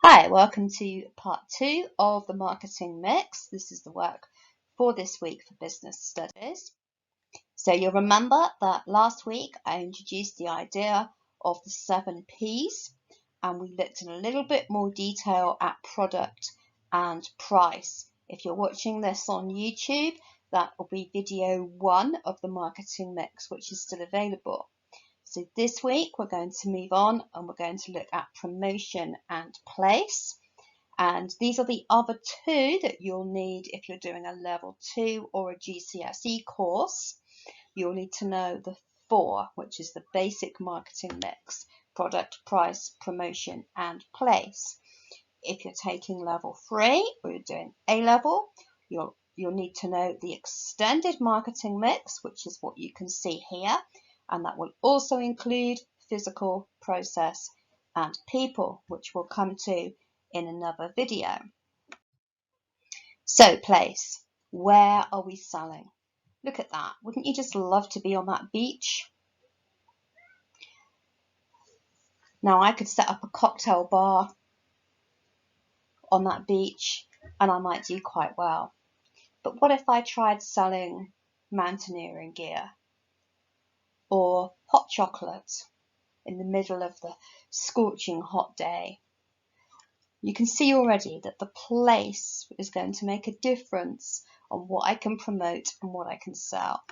Hi, welcome to part 2 of the marketing mix. This is the work for this week for business studies. So you'll remember that last week I introduced the idea of the 7 Ps and we looked in a little bit more detail at product and price. If you're watching this on YouTube, that will be video 1 of the marketing mix, which is still available. So this week we're going to move on and we're going to look at promotion and place. And these are the other 2 that you'll need if you're doing a level 2 or a GCSE course. You'll need to know the 4, which is the basic marketing mix: product, price, promotion and place. If you're taking level 3 or you're doing A level, you'll need to know the extended marketing mix, which is what you can see here. And that will also include physical, process and people, which we'll come to in another video. So place, where are we selling? Look at that. Wouldn't you just love to be on that beach? Now I could set up a cocktail bar on that beach and I might do quite well. But what if I tried selling mountaineering gear or hot chocolate in the middle of the scorching hot day? You can see already that the place is going to make a difference on what I can promote and what I can sell.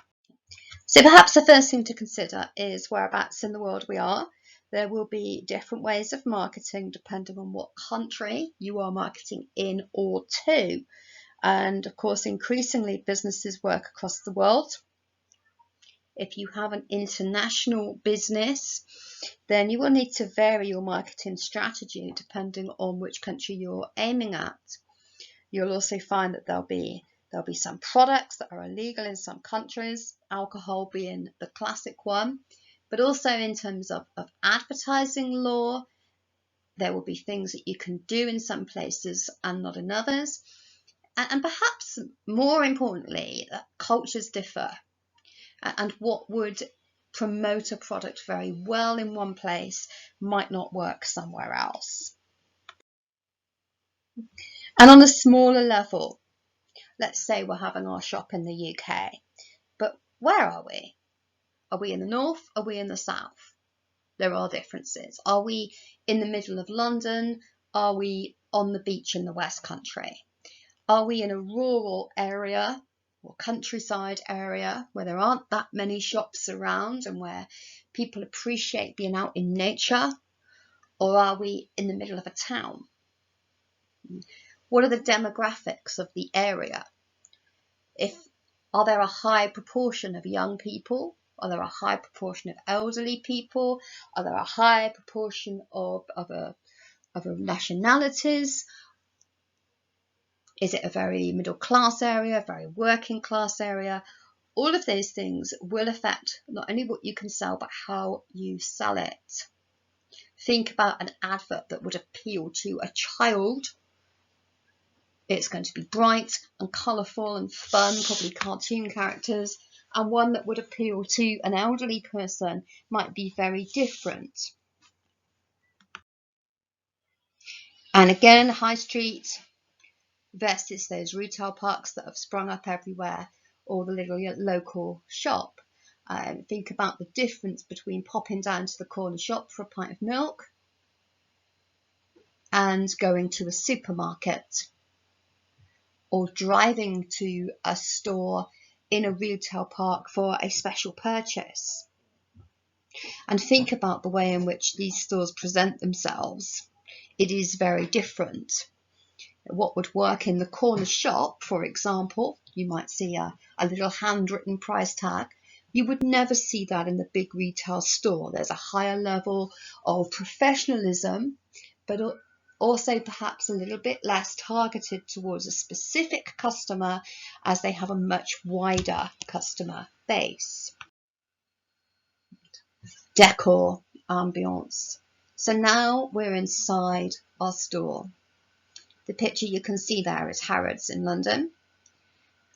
So perhaps the first thing to consider is whereabouts in the world we are. There will be different ways of marketing depending on what country you are marketing in or to. And of course, increasingly businesses work across the world. If you have an international business, then you will need to vary your marketing strategy depending on which country you're aiming at. You'll also find that there'll be some products that are illegal in some countries, alcohol being the classic one, but also in terms of advertising law, there will be things that you can do in some places and not in others. And perhaps more importantly, cultures differ. And what would promote a product very well in one place might not work somewhere else. And on a smaller level, let's say we're having our shop in the UK, but where are we? Are we in the north? Are we in the south? There are differences. Are we in the middle of London? Are we on the beach in the West Country? Are we in a rural area or countryside area where there aren't that many shops around and where people appreciate being out in nature? Or are we in the middle of a town? What are the demographics of the area? Are there a high proportion of young people? Are there a high proportion of elderly people? Are there a high proportion of nationalities? Is it a very middle class area, a very working class area? All of those things will affect not only what you can sell, but how you sell it. Think about an advert that would appeal to a child. It's going to be bright and colourful and fun, probably cartoon characters, and one that would appeal to an elderly person might be very different. And again, high street versus those retail parks that have sprung up everywhere, or the little local shop. Think about the difference between popping down to the corner shop for a pint of milk and going to a supermarket, or driving to a store in a retail park for a special purchase. And think about the way in which these stores present themselves. It is very different. What would work in the corner shop, for example, you might see a little handwritten price tag. You would never see that in the big retail store. There's a higher level of professionalism, but also perhaps a little bit less targeted towards a specific customer, as they have a much wider customer base. Decor, ambience. So now we're inside our store. The picture you can see there is Harrods in London.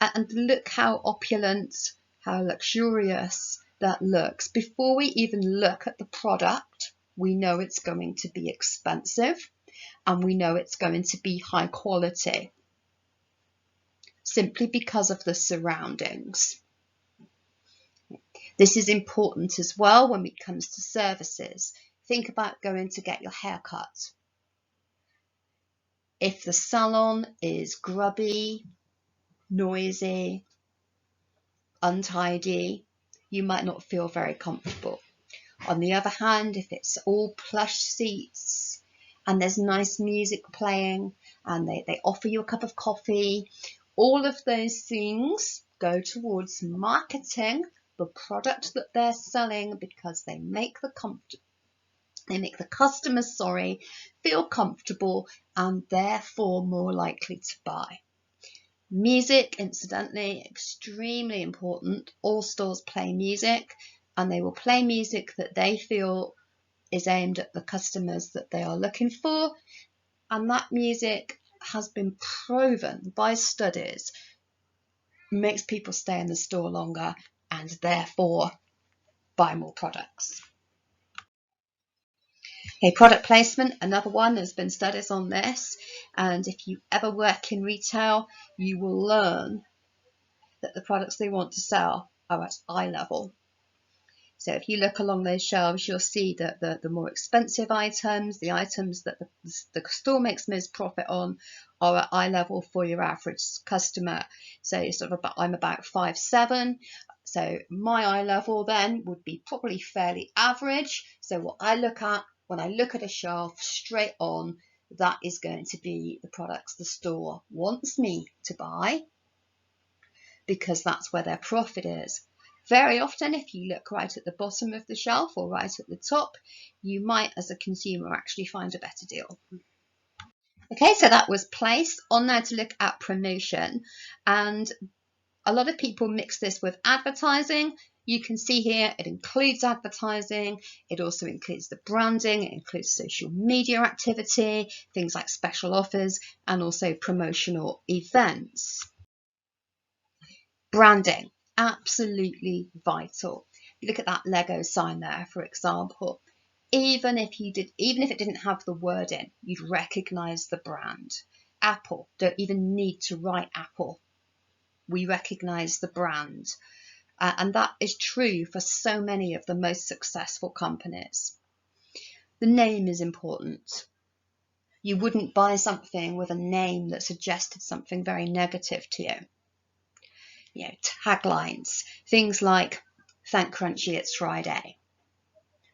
And look how opulent, how luxurious that looks. Before we even look at the product, we know it's going to be expensive. and we know it's going to be high quality simply because of the surroundings. This is important as well when it comes to services. Think about going to get your hair cut. If the salon is grubby, noisy, untidy, you might not feel very comfortable. On the other hand, if it's all plush seats and there's nice music playing and they offer you a cup of coffee, all of those things go towards marketing the product that they're selling, because they make the customers feel comfortable and therefore more likely to buy. Music, incidentally, extremely important. All stores play music, and they will play music that they feel is aimed at the customers that they are looking for, and that music has been proven by studies makes people stay in the store longer and therefore buy more products. Okay, product placement, another one. There's been studies on this, and if you ever work in retail, you will learn that the products they want to sell are at eye level. So if you look along those shelves, you'll see that the more expensive items, the items that the store makes most profit on, are at eye level for your average customer. So I'm about 5'7", so my eye level then would be probably fairly average. So what I look at when I look at a shelf straight on, that is going to be the products the store wants me to buy, because that's where their profit is. Very often, if you look right at the bottom of the shelf or right at the top, you might, as a consumer, actually find a better deal. Okay, so that was place. On now to look at promotion. And a lot of people mix this with advertising. You can see here it includes advertising. It also includes the branding. It includes social media activity, things like special offers, and also promotional events. Branding, absolutely vital. You look at that Lego sign there, for example. Even if it didn't have the word in, you'd recognize the brand. Apple, don't even need to write Apple. We recognize the brand. And that is true for so many of the most successful companies. The name is important. You wouldn't buy something with a name that suggested something very negative to you. Taglines, things like "Thank Crunchy, it's Friday."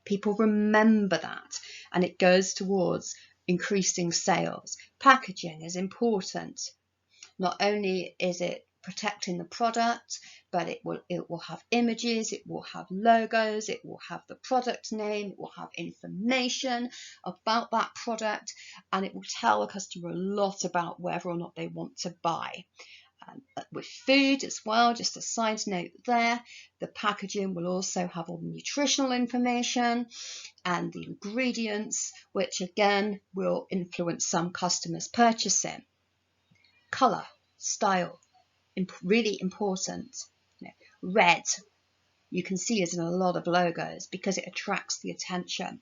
People remember that, and it goes towards increasing sales. Packaging is important. Not only is it protecting the product, but it will have images, it will have logos, it will have the product name, it will have information about that product, and it will tell the customer a lot about whether or not they want to buy. With food as well, just a side note there, the packaging will also have all the nutritional information and the ingredients, which again will influence some customers' purchasing. Colour, style, really important. Red, you can see is in a lot of logos because it attracts the attention.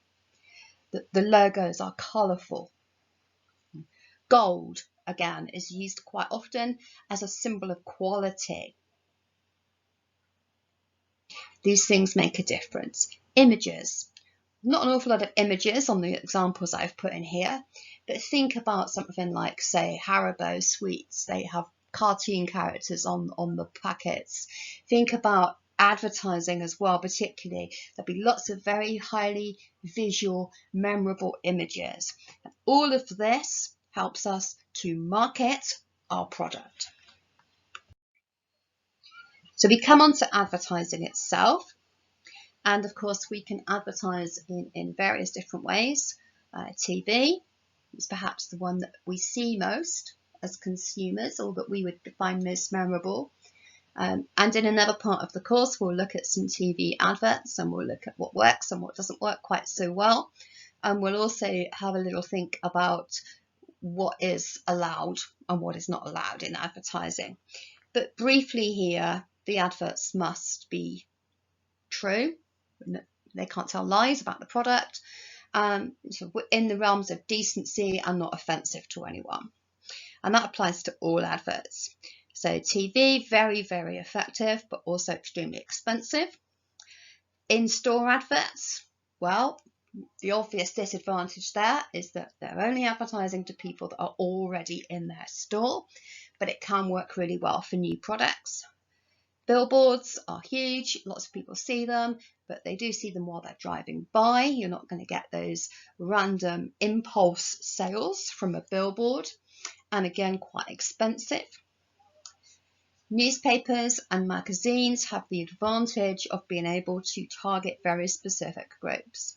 The logos are colourful. Gold, again, is used quite often as a symbol of quality. These things make a difference. Images. Not an awful lot of images on the examples I've put in here, but think about something like, say, Haribo sweets. They have cartoon characters on the packets. Think about advertising as well, particularly. There'll be lots of very highly visual, memorable images. And all of this helps us to market our product. So we come on to advertising itself. And of course, we can advertise in various different ways. TV is perhaps the one that we see most as consumers, or that we would find most memorable. And in another part of the course, we'll look at some TV adverts, and we'll look at what works and what doesn't work quite so well. And we'll also have a little think about what is allowed and what is not allowed in advertising. But briefly here, the adverts must be true. They can't tell lies about the product, sort of in the realms of decency and not offensive to anyone. And that applies to all adverts. So TV, very, very effective, but also extremely expensive. In-store adverts, well, the obvious disadvantage there is that they're only advertising to people that are already in their store, but it can work really well for new products. Billboards are huge, lots of people see them, but they do see them while they're driving by. You're not going to get those random impulse sales from a billboard, and again, quite expensive. Newspapers and magazines have the advantage of being able to target very specific groups.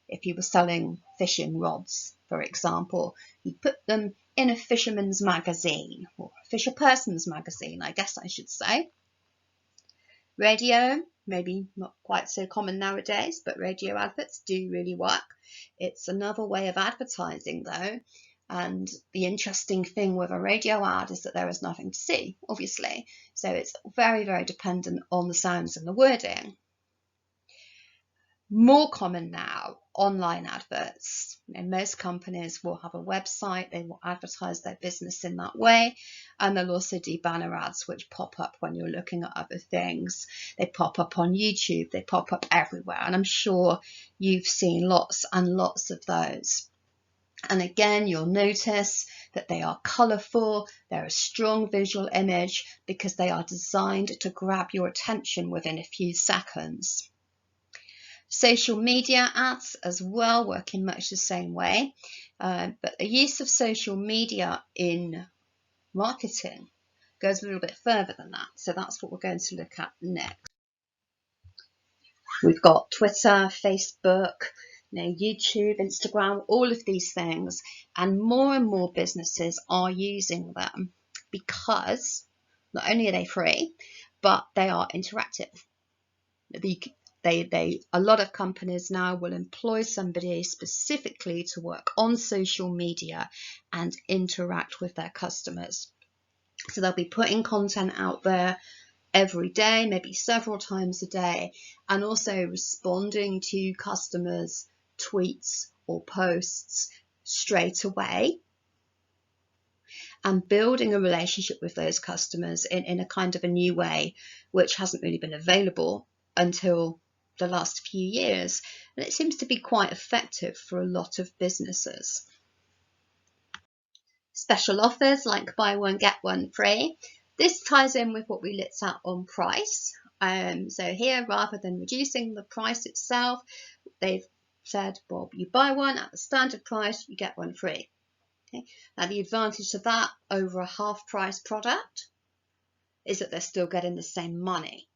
If you were selling fishing rods, for example, you put them in a fisherman's magazine, or a fisher person's magazine, I guess I should say. Radio, maybe not quite so common nowadays, but radio adverts do really work. It's another way of advertising though. And the interesting thing with a radio ad is that there is nothing to see, obviously. So it's very, very dependent on the sounds and the wording. More common now, online adverts. Most companies will have a website, they will advertise their business in that way, and they'll also do banner ads which pop up when you're looking at other things. They pop up on YouTube, they pop up everywhere, and I'm sure you've seen lots and lots of those. And again, you'll notice that they are colourful, they're a strong visual image because they are designed to grab your attention within a few seconds. Social media ads as well work in much the same way, but the use of social media in marketing goes a little bit further than that. So that's what we're going to look at next. We've got Twitter, Facebook, YouTube, Instagram, all of these things, and more businesses are using them because not only are they free, but they are interactive. A lot of companies now will employ somebody specifically to work on social media and interact with their customers. So they'll be putting content out there every day, maybe several times a day, and also responding to customers' tweets or posts straight away and building a relationship with those customers in a kind of a new way, which hasn't really been available until the last few years, and it seems to be quite effective for a lot of businesses. Special offers like buy one get one free. This ties in with what we looked at on price. So here, rather than reducing the price itself, they've said, well, you buy one at the standard price, you get one free. Okay. Now the advantage to that over a half price product is that they're still getting the same money.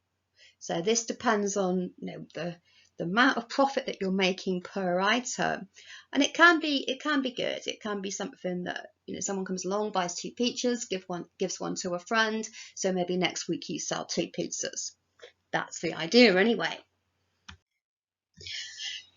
So this depends on the amount of profit that you're making per item, and it can be good. It can be something that someone comes along, buys 2 pizzas, gives one to a friend. So maybe next week you sell 2 pizzas. That's the idea anyway.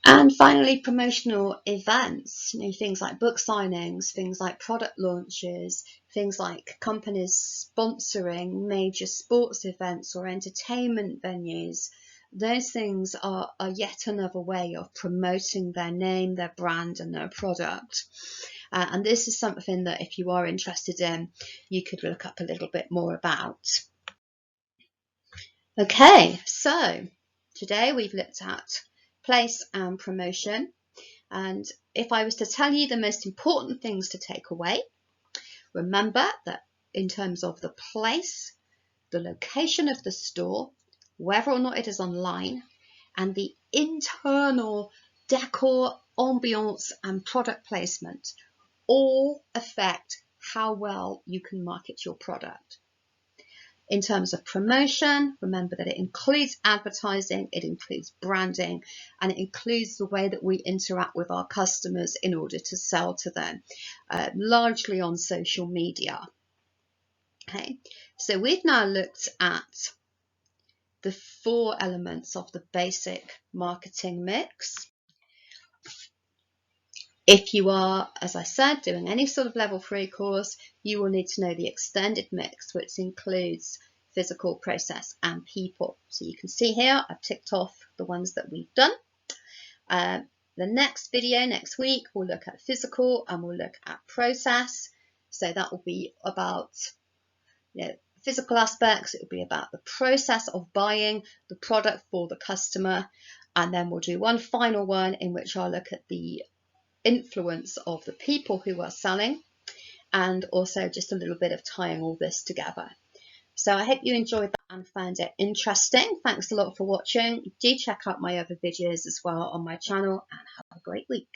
And finally, promotional events, things like book signings, things like product launches, things like companies sponsoring major sports events or entertainment venues. Those things are yet another way of promoting their name, their brand, and their product. And this is something that if you are interested in, you could look up a little bit more about. Okay, so today we've looked at place and promotion, and if I was to tell you the most important things to take away, remember that in terms of the place, the location of the store, whether or not it is online, and the internal decor, ambience and product placement all affect how well you can market your product. In terms of promotion, remember that it includes advertising, it includes branding, and it includes the way that we interact with our customers in order to sell to them, largely on social media. Okay, so we've now looked at the 4 elements of the basic marketing mix. If you are, as I said, doing any sort of level 3 course, you will need to know the extended mix, which includes physical, process and people. So you can see here, I've ticked off the ones that we've done. The next video next week, we'll look at physical and we'll look at process. So that will be about physical aspects. It will be about the process of buying the product for the customer. And then we'll do one final one in which I'll look at the influence of the people who are selling, and also just a little bit of tying all this together. So I hope you enjoyed that and found it interesting. Thanks a lot for watching. Do check out my other videos as well on my channel, and have a great week.